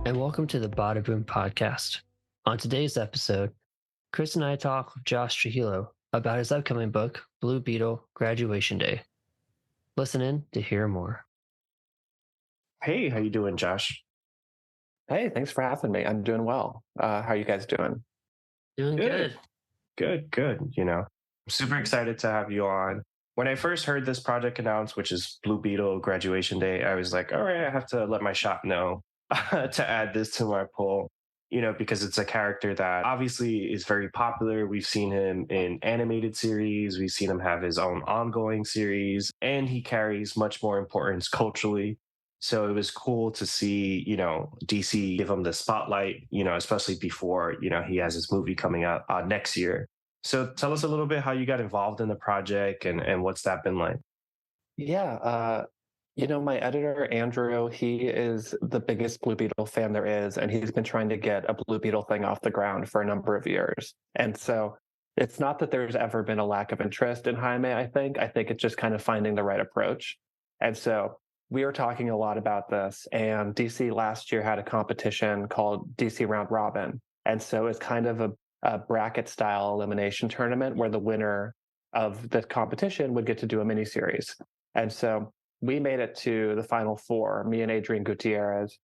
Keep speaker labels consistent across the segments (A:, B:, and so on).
A: and welcome to the Badaboom podcast. On today's episode, Chris and I talk with Josh Trujillo about his upcoming book, Blue Beetle Graduation Day. Listen in to hear more.
B: Hey, how you doing, Josh?
C: Hey, thanks for having me. I'm doing well. How are you guys doing?
A: Doing good.
B: Good. I'm super excited to have you on. When I first heard this project announced, which is Blue Beetle Graduation Day, I was like, all right, I have to let my shop know to add this to my poll, because it's a character that obviously is very popular. We've seen him in animated series, we've seen him have his own ongoing series, and he carries much more importance culturally. So it was cool to see, DC give him the spotlight, especially before, he has his movie coming out next year. So tell us a little bit how you got involved in the project and what's that been like?
C: Yeah, my editor, Andrew, he is the biggest Blue Beetle fan there is, and he's been trying to get a Blue Beetle thing off the ground for a number of years. And so it's not that there's ever been a lack of interest in Jaime, I think. I think it's just kind of finding the right approach. And so we were talking a lot about this, and DC last year had a competition called DC Round Robin. And so it's kind of a bracket style elimination tournament where the winner of the competition would get to do a mini series. And so we made it to the final four, me and Adrian Gutierrez,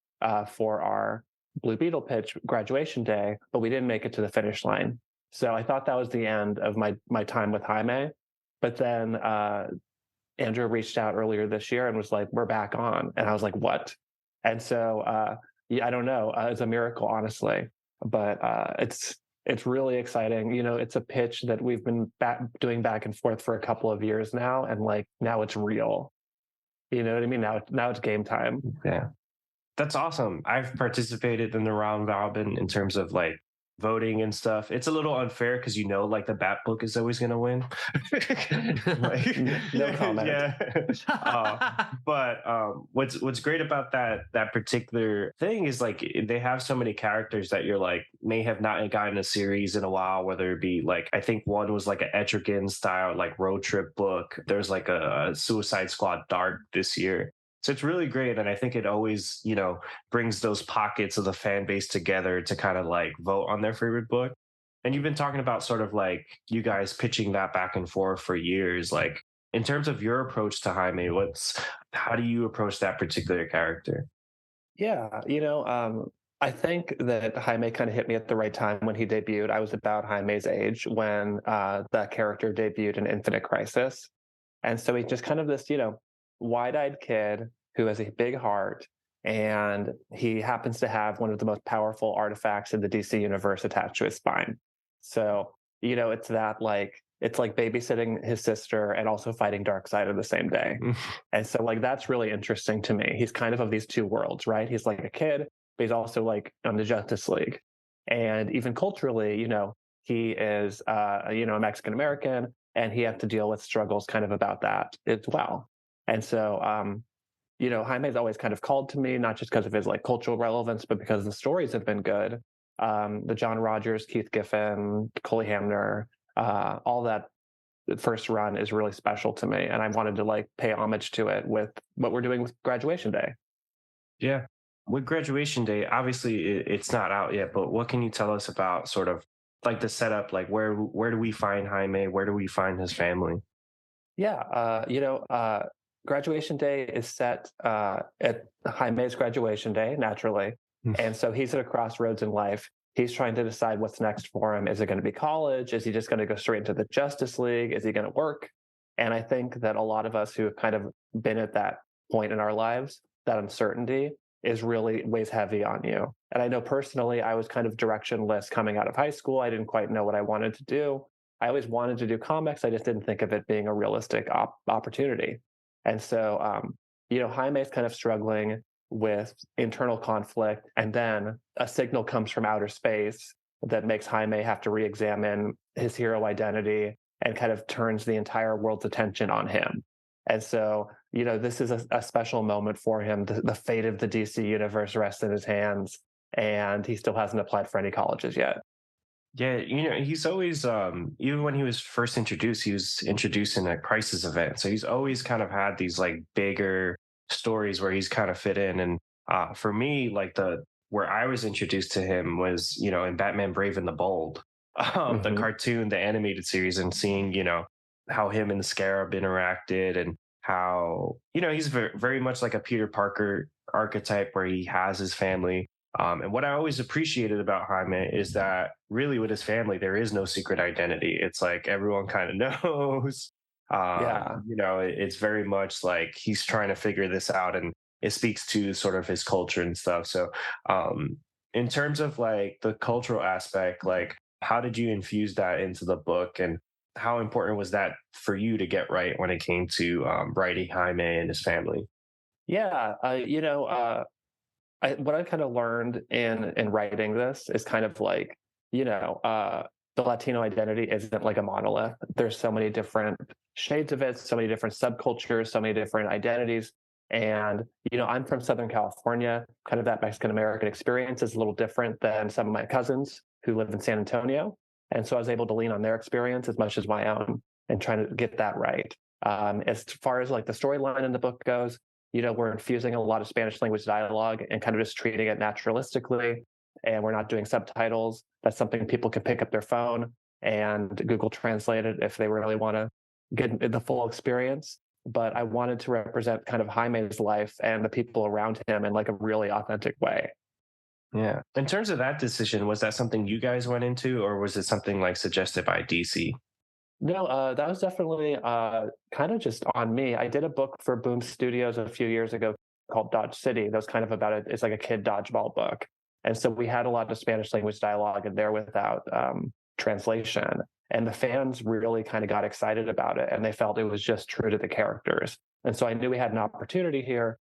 C: for our Blue Beetle pitch graduation day, but we didn't make it to the finish line. So I thought that was the end of my time with Jaime. But then Andrew reached out earlier this year and was like, we're back on. And I was like, what? And so, I don't know. It's a miracle, honestly. But it's really exciting. It's a pitch that we've been doing back and forth for a couple of years now. And now it's real. You know what I mean? Now it's game time.
B: Yeah. That's awesome. I've participated in the round robin in terms of voting and stuff. It's a little unfair because the Bat book is always going to win.
C: No comment.
B: But what's great about that particular thing is they have so many characters that you're may have not gotten a series in a while. Whether it be I think one was an Etrigan style road trip book. There's a Suicide Squad Dark this year. So it's really great. And I think it always, brings those pockets of the fan base together to kind of vote on their favorite book. And you've been talking about sort of you guys pitching that back and forth for years. In terms of your approach to Jaime, how do you approach that particular character?
C: Yeah, I think that Jaime kind of hit me at the right time when he debuted. I was about Jaime's age when the character debuted in Infinite Crisis. And so he's just kind of this, wide-eyed kid who has a big heart, and he happens to have one of the most powerful artifacts in the DC universe attached to his spine. So, it's that it's like babysitting his sister and also fighting Darkseid on the same day. And so that's really interesting to me. He's kind of these two worlds, right? He's like a kid, but he's also on the Justice League. And even culturally, he is a Mexican American, and he has to deal with struggles kind of about that as well. And so, Jaime's always kind of called to me, not just because of his cultural relevance, but because the stories have been good. The John Rogers, Keith Giffen, Coley Hamner, all that first run is really special to me. And I wanted to pay homage to it with what we're doing with Graduation Day.
B: Yeah. With Graduation Day, obviously it's not out yet, but what can you tell us about sort of the setup? Where do we find Jaime? Where do we find his family?
C: Yeah. Graduation Day is set at Jaime's graduation day, naturally. And so he's at a crossroads in life. He's trying to decide what's next for him. Is it going to be college? Is he just going to go straight into the Justice League? Is he going to work? And I think that a lot of us who have kind of been at that point in our lives, that uncertainty is really weighs heavy on you. And I know personally, I was kind of directionless coming out of high school. I didn't quite know what I wanted to do. I always wanted to do comics. I just didn't think of it being a realistic opportunity. And so, Jaime's kind of struggling with internal conflict, and then a signal comes from outer space that makes Jaime have to re-examine his hero identity and kind of turns the entire world's attention on him. And so, this is a special moment for him. The fate of the DC universe rests in his hands, and he still hasn't applied for any colleges yet.
B: Yeah, he's always, even when he was first introduced, he was introduced in a crisis event. So he's always kind of had these bigger stories where he's kind of fit in. And for me, where I was introduced to him was, in Batman Brave and the Bold, the
C: Hmm.
B: cartoon, the animated series, and seeing, how him and the Scarab interacted, and how, he's very, very much like a Peter Parker archetype where he has his family. And what I always appreciated about Jaime is that really with his family, there is no secret identity. It's like everyone kind of knows.
C: Yeah.
B: It's very much like he's trying to figure this out, and it speaks to sort of his culture and stuff. So, um, in terms of like the cultural aspect, like how did you infuse that into the book, and how important was that for you to get right when it came to writing Jaime and his family?
C: Yeah. What I kind of learned in writing this is kind of like, you know, uh, the Latino identity isn't like a monolith. There's so many different shades of it, so many different subcultures, so many different identities. And, I'm from Southern California. Kind of that Mexican American experience is a little different than some of my cousins who live in San Antonio. And so I was able to lean on their experience as much as my own and trying to get that right. As far as like the storyline in the book goes, we're infusing a lot of Spanish language dialogue and kind of just treating it naturalistically. And we're not doing subtitles. That's something people can pick up their phone and Google Translate it if they really want to get the full experience. But I wanted to represent kind of Jaime's life and the people around him in like a really authentic way.
B: Yeah. In terms of that decision, was that something you guys went into, or was it something like suggested by DC?
C: No, that was definitely kind of just on me. I did a book for Boom Studios a few years ago called Dodge City. That was kind of about it. It's like a kid dodgeball book. And so we had a lot of Spanish language dialogue in there without translation. And the fans really kind of got excited about it. And they felt it was just true to the characters. And so I knew we had an opportunity here.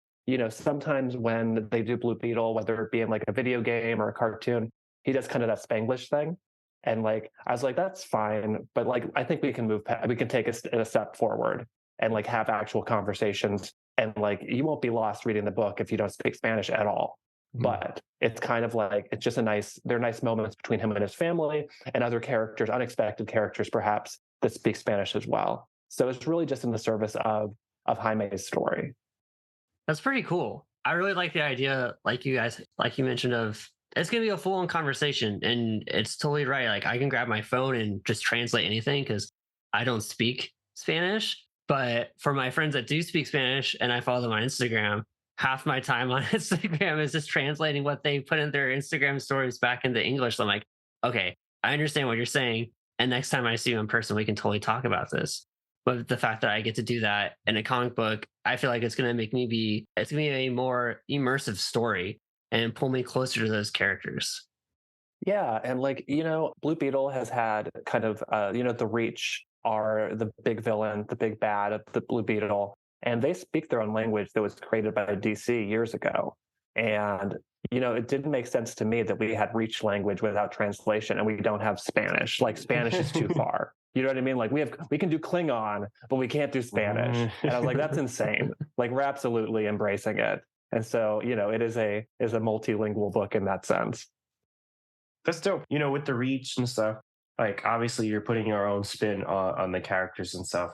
C: Sometimes when they do Blue Beetle, whether it be in like a video game or a cartoon, he does kind of that Spanglish thing. And like, I was like, that's fine. But like, I think we can we can take a step forward and like have actual conversations. And like, you won't be lost reading the book if you don't speak Spanish at all.
B: Mm.
C: But it's kind of like, it's just they're nice moments between him and his family and other characters, unexpected characters, perhaps, that speak Spanish as well. So it's really just in the service of Jaime's story.
A: That's pretty cool. I really like the idea, like you mentioned, of it's gonna be a full-on conversation, and it's totally right. Like I can grab my phone and just translate anything because I don't speak Spanish. But for my friends that do speak Spanish and I follow them on Instagram, half my time on Instagram is just translating what they put in their Instagram stories back into English. So I'm like, okay, I understand what you're saying. And next time I see you in person, we can totally talk about this. But the fact that I get to do that in a comic book, I feel like it's going to be a more immersive story and pull me closer to those characters.
C: Yeah, and like, Blue Beetle has had kind of the Reach are the big villain, the big bad of the Blue Beetle, and they speak their own language that was created by DC years ago. And it didn't make sense to me that we had Reach language without translation and we don't have Spanish. Like Spanish is too far. You know what I mean? Like we can do Klingon, but we can't do Spanish. And I was like, that's insane. Like we're absolutely embracing it. And so, it is a multilingual book in that sense.
B: That's dope. With the reach and stuff, like obviously you're putting your own spin on the characters and stuff.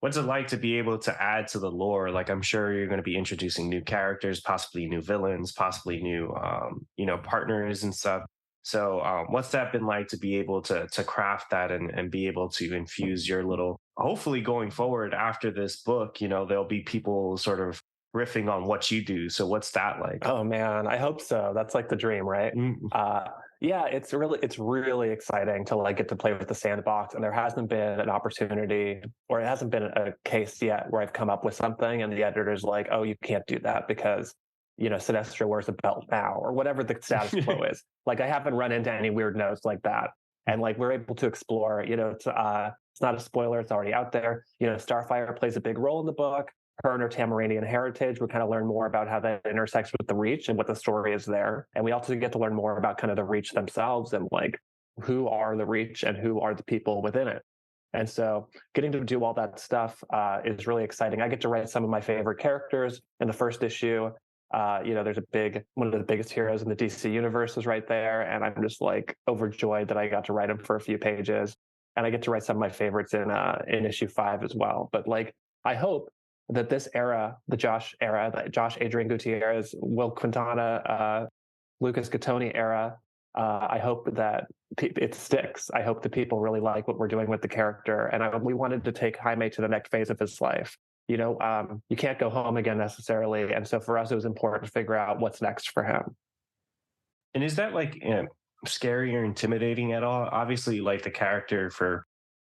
B: What's it like to be able to add to the lore? Like I'm sure you're going to be introducing new characters, possibly new villains, possibly new, partners and stuff. So, what's that been like to be able to craft that, and be able to infuse your little? Hopefully, going forward after this book, there'll be people sort of riffing on what you do. So, what's that like?
C: Oh man, I hope so. That's like the dream, right?
B: Mm.
C: Yeah, it's really exciting to like get to play with the sandbox. And there hasn't been an opportunity, or it hasn't been a case yet where I've come up with something and the editor's like, "Oh, you can't do that because Sinestro wears a belt now," or whatever the status quo is. Like I haven't run into any weird notes like that. And like we're able to explore. It's not a spoiler; it's already out there. Starfire plays a big role in the book. Her and her Tamaranian heritage. We kind of learn more about how that intersects with the Reach and what the story is there. And we also get to learn more about kind of the Reach themselves and like who are the Reach and who are the people within it. And so getting to do all that stuff is really exciting. I get to write some of my favorite characters in the first issue. There's one of the biggest heroes in the DC universe is right there. And I'm just like overjoyed that I got to write him for a few pages. And I get to write some of my favorites in issue 5 as well. But like, I hope that this era, the Josh era, that Josh Adrian Gutierrez, Will Quintana, Lucas Gattoni era. I hope that it sticks. I hope that people really like what we're doing with the character, and we wanted to take Jaime to the next phase of his life. You can't go home again necessarily, and so for us, it was important to figure out what's next for him.
B: And is that like scary or intimidating at all? Obviously, like the character for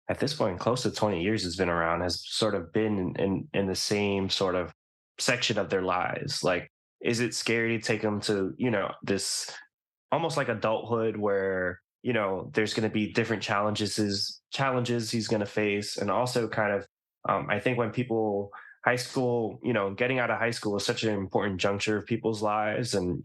B: at this point close to 20 years has been around, has sort of been in the same sort of section of their lives. Like, is it scary to take them to, this almost like adulthood where, there's going to be different challenges he's going to face, and also kind of I think when people high school, getting out of high school is such an important juncture of people's lives, and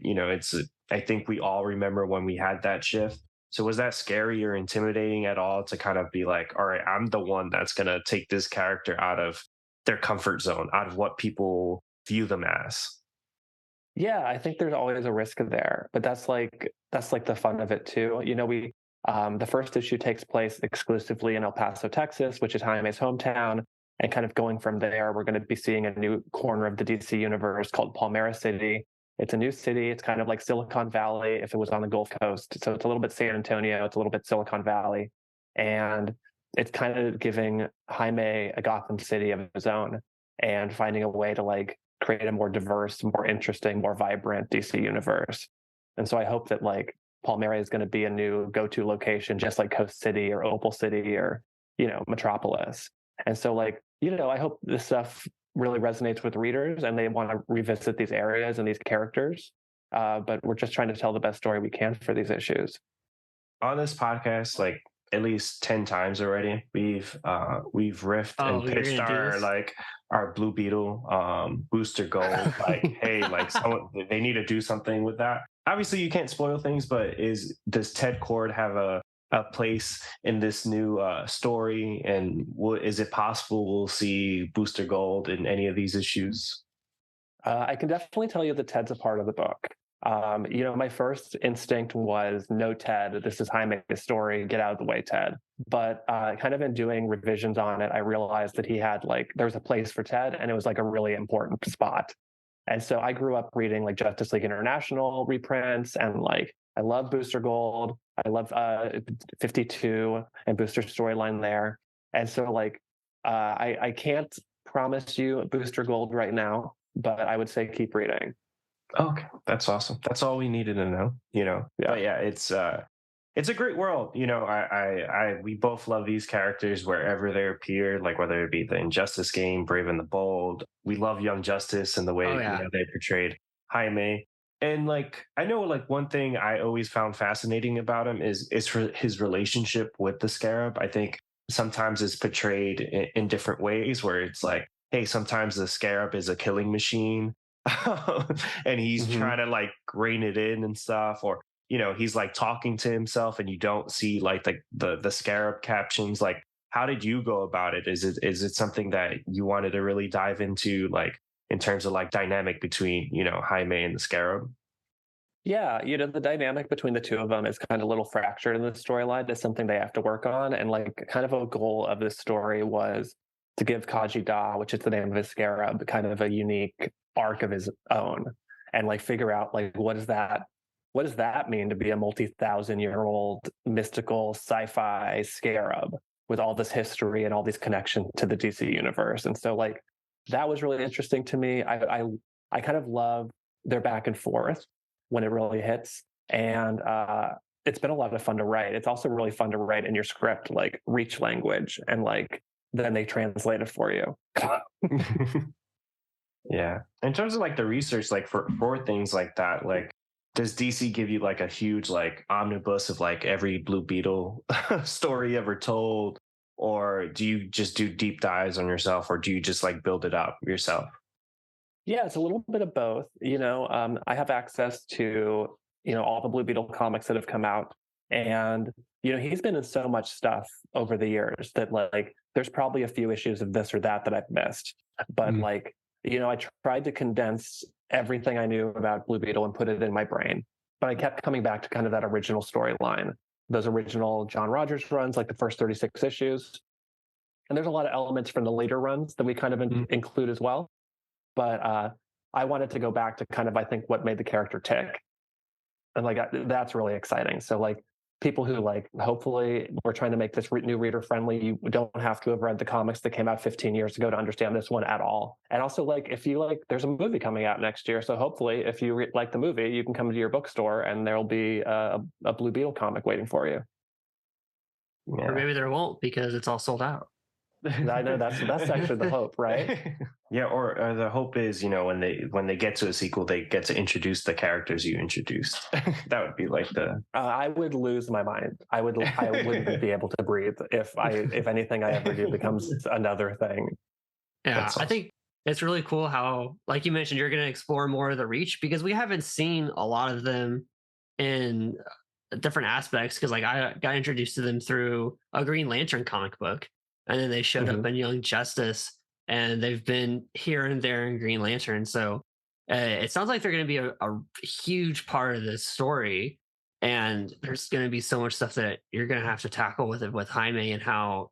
B: I think we all remember when we had that shift. So was that scary or intimidating at all to kind of be like, all right, I'm the one that's going to take this character out of their comfort zone, out of what people view them as?
C: Yeah, I think there's always a risk there, but that's like the fun of it too. We the first issue takes place exclusively in El Paso, Texas, which is Jaime's hometown, and kind of going from there, we're going to be seeing a new corner of the DC universe called Palmera City. It's a new city. It's kind of like Silicon Valley if it was on the Gulf Coast. So it's a little bit San Antonio, it's a little bit Silicon Valley, and it's kind of giving Jaime a Gotham City of his own and finding a way to like create a more diverse, more interesting, more vibrant DC universe. And so I hope that like Palmera is going to be a new go-to location, just like Coast City or Opal City or, Metropolis. And so like, I hope this stuff really resonates with readers and they want to revisit these areas and these characters. But we're just trying to tell the best story we can for these issues.
B: On this podcast, like at least 10 times already, we've riffed and
A: you're
B: pitched
A: gonna do
B: our
A: this?
B: like our Blue Beetle booster goal. Like, hey, like someone they need to do something with that. Obviously, you can't spoil things, but does Ted Cord have a place in this new story? And is it possible we'll see Booster Gold in any of these issues?
C: I can definitely tell you that Ted's a part of the book. My first instinct was no Ted. This is Jaime's story. Get out of the way, Ted. But kind of in doing revisions on it, I realized that he had there was a place for Ted, and it was like a really important spot. And so I grew up reading like Justice League International reprints, and like I love Booster Gold. I love 52 and Booster storyline there. And so I can't promise you Booster Gold right now, but I would say keep reading.
B: Okay, that's awesome. That's all we needed to know,
C: Yeah.
B: But yeah, it's a great world. We both love these characters wherever they appear, like whether it be the Injustice game, Brave and the Bold. We love Young Justice and the way
A: Oh yeah.
B: they portrayed Jaime. And like I know, like one thing I always found fascinating about him is for his relationship with the Scarab. I think sometimes it's portrayed in different ways, where it's like, hey, sometimes the Scarab is a killing machine, and he's
C: Mm-hmm.
B: trying to like rein it in and stuff, or he's like talking to himself and you don't see like the Scarab captions. Like, how did you go about it? Is it something that you wanted to really dive into, like in terms of like dynamic between Jaime and the Scarab?
C: Yeah, the dynamic between the two of them is kind of a little fractured in the storyline. It's something they have to work on. And like kind of a goal of this story was to give Kaji Da, which is the name of his scarab, kind of a unique arc of his own. And like figure out like what does that mean to be a multi-thousand-year-old mystical sci-fi scarab with all this history and all these connections to the DC universe. And so like that was really interesting to me. I kind of love their back and forth when it really hits. And it's been a lot of fun to write. It's also really fun to write in your script, like reach language, and like then they translate it for you.
B: Yeah. In terms of like the research, like for things like that, like does DC give you like a huge like omnibus of like every Blue Beetle story ever told? Or do you just do deep dives on yourself, or do you just like build it up yourself?
C: Yeah, it's a little bit of both. I have access to all the Blue Beetle comics that have come out, and he's been in so much stuff over the years that like there's probably a few issues of this or that I've missed. But
B: Mm.
C: like I tried to condense everything I knew about Blue Beetle and put it in my brain, but I kept coming back to kind of that original storyline, those original John Rogers runs, like the first 36 issues. And there's a lot of elements from the later runs that we kind of
B: Mm.
C: include as well, but I wanted to go back to kind of I think what made the character tick. and like that's really exciting. So like people who like hopefully we're trying to make this new reader friendly. You don't have to have read the comics that came out 15 years ago to understand this one at all. And also like if you like, there's a movie coming out next year, so hopefully if you like the movie, you can come to your bookstore and there'll be a Blue Beetle comic waiting for you.
A: Or maybe there won't because it's all sold out.
C: I know that's actually the hope, right?
B: Yeah, or the hope is, when they get to a sequel, they get to introduce the characters you introduced. That would be like the.
C: I would lose my mind. I wouldn't be able to breathe if anything I ever do becomes another thing.
A: Yeah,
B: Awesome.
A: I think it's really cool how, like you mentioned, you're going to explore more of the Reach because we haven't seen a lot of them in different aspects. Because like I got introduced to them through a Green Lantern comic book, and then they showed up in Young Justice, and they've been here and there in Green Lantern. So it sounds like they're going to be a huge part of this story, and there's going to be so much stuff that you're going to have to tackle with it with Jaime, and how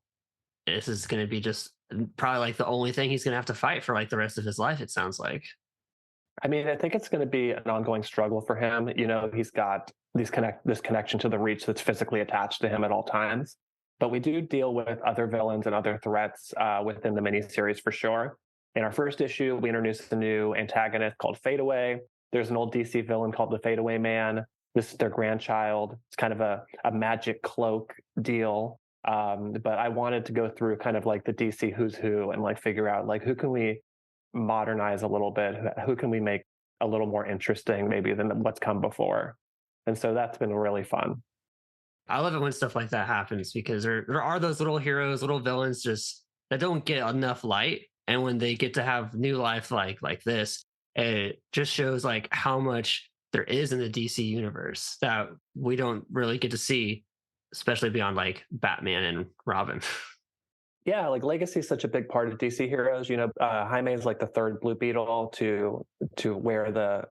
A: this is going to be just probably like the only thing he's going to have to fight for like the rest of his life, it sounds like.
C: I mean, I think it's going to be an ongoing struggle for him. He's got this connection to the Reach that's physically attached to him at all times. But we do deal with other villains and other threats within the miniseries for sure. In our first issue, we introduced a new antagonist called Fadeaway. There's an old DC villain called the Fadeaway Man. This is their grandchild. It's kind of a magic cloak deal. But I wanted to go through kind of like the DC who's who and like figure out like who can we modernize a little bit? Who can we make a little more interesting maybe than what's come before? And so that's been really fun.
A: I love it when stuff like that happens because there are those little heroes, little villains just that don't get enough light. And when they get to have new life like this, it just shows like how much there is in the DC universe that we don't really get to see, especially beyond like Batman and Robin.
C: Yeah, like Legacy is such a big part of DC heroes. Jaime is like the third Blue Beetle to where the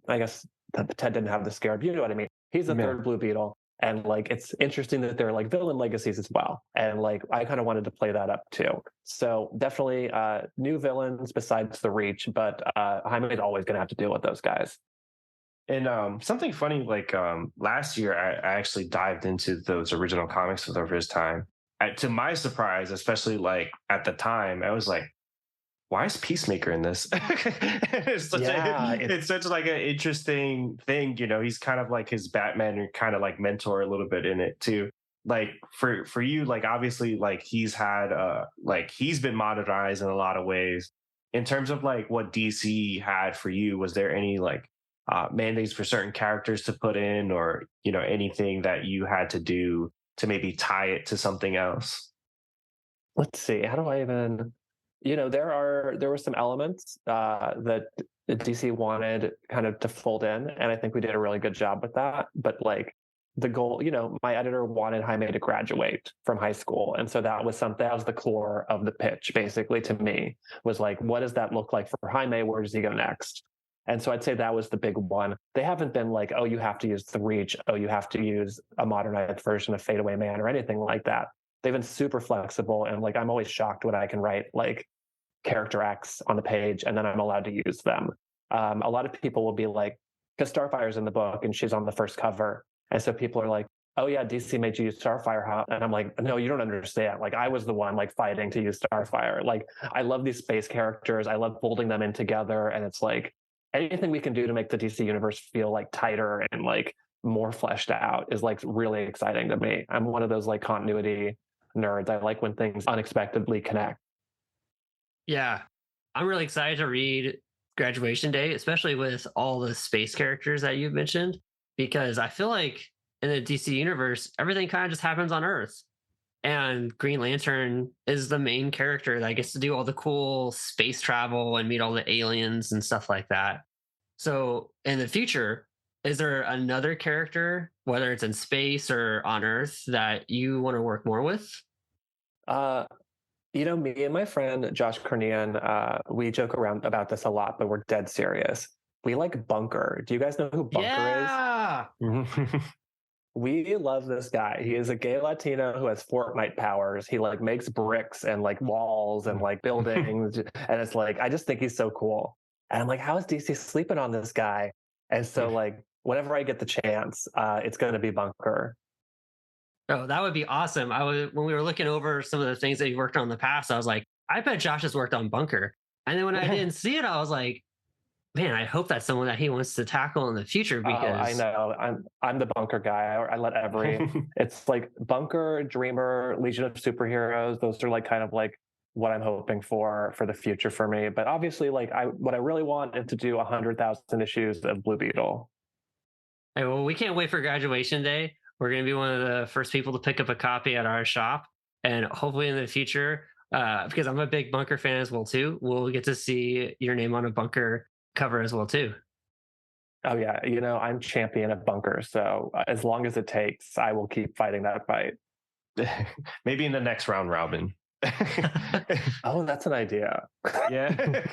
C: I guess Ted didn't have the scarab. You know what I mean? He's the third Blue Beetle. And like it's interesting that they're like villain legacies as well. And like I kind of wanted to play that up too. So definitely new villains besides the Reach, but Jaime is always gonna have to deal with those guys.
B: And something funny, like last year, I actually dived into those original comics for the first time. To my surprise, especially like at the time, I was like, why is Peacemaker in this? It's such like an interesting thing. He's kind of like his Batman and kind of like mentor a little bit in it too. Like for you, like obviously like he's had like he's been modernized in a lot of ways. In terms of like what DC had for you, was there any like mandates for certain characters to put in, or anything that you had to do to maybe tie it to something else?
C: Let's see. How do I even? There were some elements that DC wanted kind of to fold in, and I think we did a really good job with that. But like the goal, my editor wanted Jaime to graduate from high school, and so that was the core of the pitch, basically to me, was like, what does that look like for Jaime? Where does he go next? And so I'd say that was the big one. They haven't been like, oh, you have to use the Reach, oh, you have to use a modernized version of Fadeaway Man or anything like that. They've been super flexible, and like I'm always shocked when I can write like character X on the page and then I'm allowed to use them. A lot of people will be like, because Starfire's in the book and she's on the first cover, and so people are like, oh yeah, DC made you use Starfire, huh? And I'm like, no, you don't understand. Like I was the one like fighting to use Starfire. Like I love these space characters. I love folding them in together, and it's like anything we can do to make the DC universe feel like tighter and like more fleshed out is like really exciting to me. I'm one of those like continuity nerds. I like when things unexpectedly connect.
A: Yeah, I'm really excited to read Graduation Day, especially with all the space characters that you've mentioned, because I feel like in the DC universe, everything kind of just happens on Earth. And Green Lantern is the main character that gets to do all the cool space travel and meet all the aliens and stuff like that. So in the future, is there another character, whether it's in space or on Earth, that you want to work more with?
C: Me and my friend Josh Trujillo, we joke around about this a lot, but we're dead serious. We like Bunker. Do you guys know who Bunker is? We love this guy. He is a gay Latino who has Fortnite powers. He like makes bricks and like walls and like buildings. And it's like, I just think he's so cool. And I'm like, how is DC sleeping on this guy? And so like whenever I get the chance, it's going to be Bunker.
A: Oh, that would be awesome. When we were looking over some of the things that you worked on in the past, I was like, I bet Josh has worked on Bunker. And then when I didn't see it, I was like, man, I hope that's someone that he wants to tackle in the future because
C: I know I'm the Bunker guy. I let every it's like Bunker, Dreamer, Legion of Superheroes. Those are like kind of like what I'm hoping for the future for me. But obviously, like what I really want is to do 100,000 issues of Blue Beetle.
A: Hey, well, we can't wait for graduation day. We're going to be one of the first people to pick up a copy at our shop, and hopefully in the future, because I'm a big Bunker fan as well too, we'll get to see your name on a Bunker cover as well too.
C: Oh yeah, I'm champion of Bunker, so as long as it takes, I will keep fighting that fight.
B: Maybe in the next round robin.
C: Oh, that's an idea.
B: Yeah.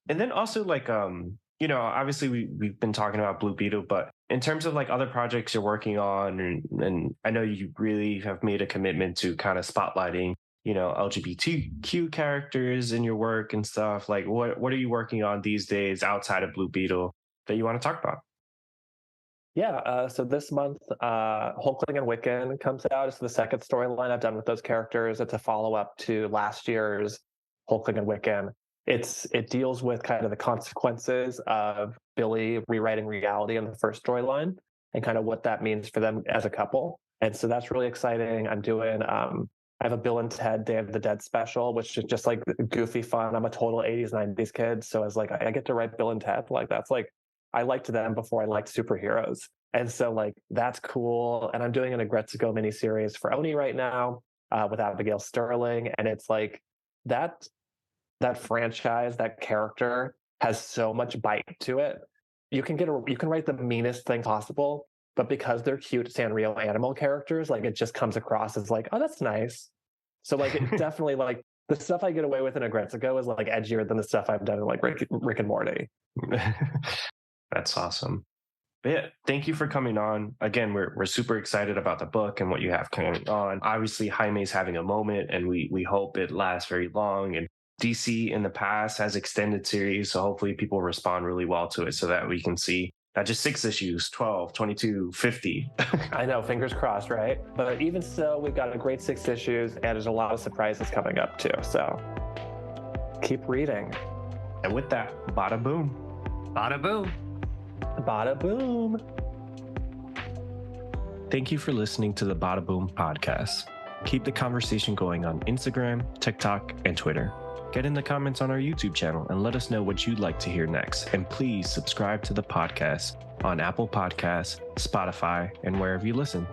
B: And then also like obviously we've been talking about Blue Beetle, but in terms of like other projects you're working on, and I know you really have made a commitment to kind of spotlighting, LGBTQ characters in your work and stuff. Like what are you working on these days outside of Blue Beetle that you want to talk about?
C: Yeah, so this month, Hulkling and Wiccan comes out. It's the second storyline I've done with those characters. It's a follow-up to last year's Hulkling and Wiccan. It deals with kind of the consequences of Billy rewriting reality in the first storyline and kind of what that means for them as a couple. And so that's really exciting. I'm doing I have a Bill and Ted Day of the Dead special, which is just like goofy fun. I'm a total 80s, 90s kid. So as like I get to write Bill and Ted, like that's like I liked them before I liked superheroes. And so like that's cool. And I'm doing an Agretsuko miniseries for Oni right now with Abigail Sterling. And it's like that franchise, that character has so much bite to it. You can write the meanest thing possible, but because they're cute Sanrio animal characters, like it just comes across as like, oh, that's nice. So like it definitely like the stuff I get away with in Agretsuko is like edgier than the stuff I've done in like Rick and Morty.
B: That's awesome. But yeah, thank you for coming on. Again, we're super excited about the book and what you have going on. Obviously, Jaime's having a moment, and we hope it lasts very long. And DC in the past has extended series, so hopefully people respond really well to it so that we can see not just 6 issues, 12, 22, 50.
C: I know, fingers crossed, right? But even so, we've got a great 6 issues, and there's a lot of surprises coming up too. So keep reading.
B: And with that, bada boom.
A: Bada boom.
C: Bada boom.
B: Thank you for listening to the Badaboom podcast. Keep the conversation going on Instagram, TikTok, and Twitter. Get in the comments on our YouTube channel and let us know what you'd like to hear next. And please subscribe to the podcast on Apple Podcasts, Spotify, and wherever you listen.